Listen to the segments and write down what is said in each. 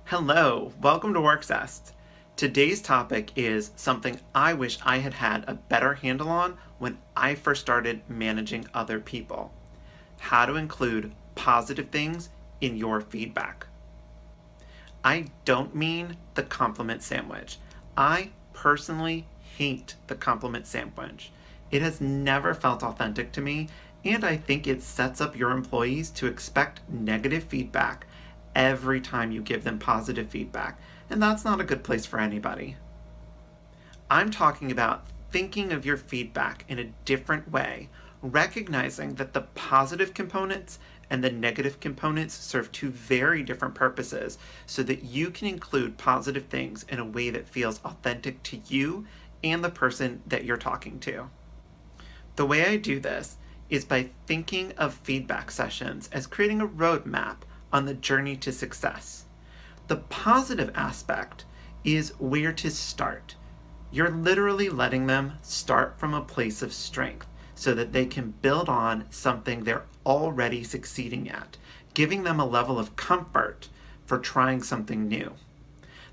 Hello, welcome to WorkZest. Today's topic is something I wish I had had a better handle on when I first started managing other people. How to include positive things in your feedback. I don't mean the compliment sandwich. I personally hate the compliment sandwich. It has never felt authentic to me, and I think it sets up your employees to expect negative feedback every time you give them positive feedback, and that's not a good place for anybody. I'm talking about thinking of your feedback in a different way, recognizing that the positive components and the negative components serve two very different purposes so that you can include positive things in a way that feels authentic to you and the person that you're talking to. The way I do this is by thinking of feedback sessions as creating a roadmap on the journey to success. The positive aspect is where to start. You're literally letting them start from a place of strength so that they can build on something they're already succeeding at, giving them a level of comfort for trying something new.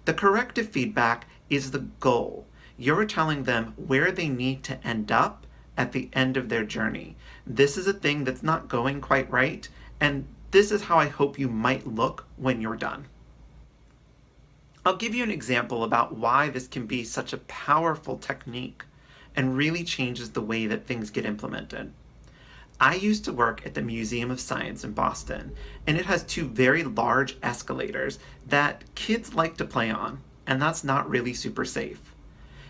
The corrective feedback is the goal. You're telling them where they need to end up at the end of their journey. This is a thing that's not going quite right, and this is how I hope you might look when you're done. I'll give you an example about why this can be such a powerful technique and really changes the way that things get implemented. I used to work at the Museum of Science in Boston, and it has two very large escalators that kids like to play on, and that's not really super safe.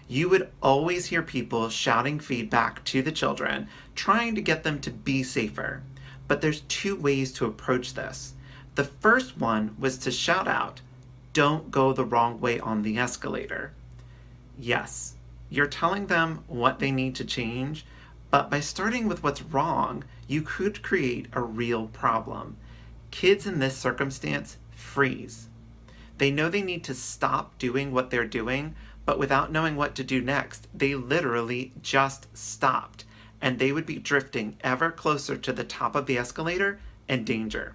You would always hear people shouting feedback to the children, trying to get them to be safer. But there's two ways to approach this. The first one was to shout out, "Don't go the wrong way on the escalator." Yes, you're telling them what they need to change, but by starting with what's wrong, you could create a real problem. Kids in this circumstance freeze. They know they need to stop doing what they're doing, but without knowing what to do next, they literally just stopped, and they would be drifting ever closer to the top of the escalator and danger.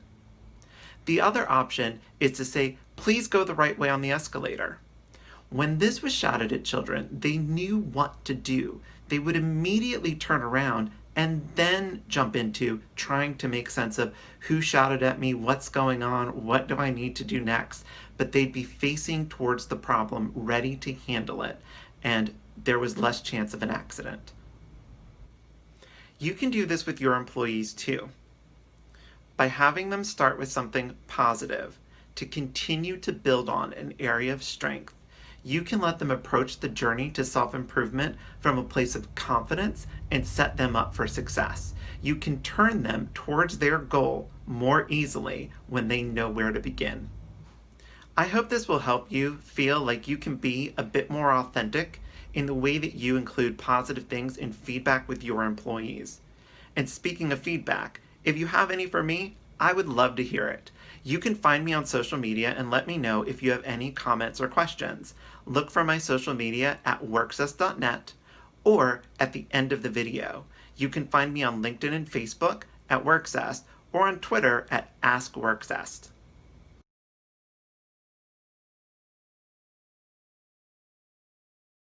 The other option is to say, "Please go the right way on the escalator." When this was shouted at children, they knew what to do. They would immediately turn around and then jump into trying to make sense of who shouted at me, what's going on, what do I need to do next. But they'd be facing towards the problem, ready to handle it, and there was less chance of an accident. You can do this with your employees too, by having them start with something positive to continue to build on an area of strength. You can let them approach the journey to self-improvement from a place of confidence and set them up for success. You can turn them towards their goal more easily when they know where to begin. I hope this will help you feel like you can be a bit more authentic in the way that you include positive things in feedback with your employees. And speaking of feedback, if you have any for me, I would love to hear it. You can find me on social media and let me know if you have any comments or questions. Look for my social media at workzest.net or at the end of the video. You can find me on LinkedIn and Facebook at WorkZest or on Twitter at AskWorkZest.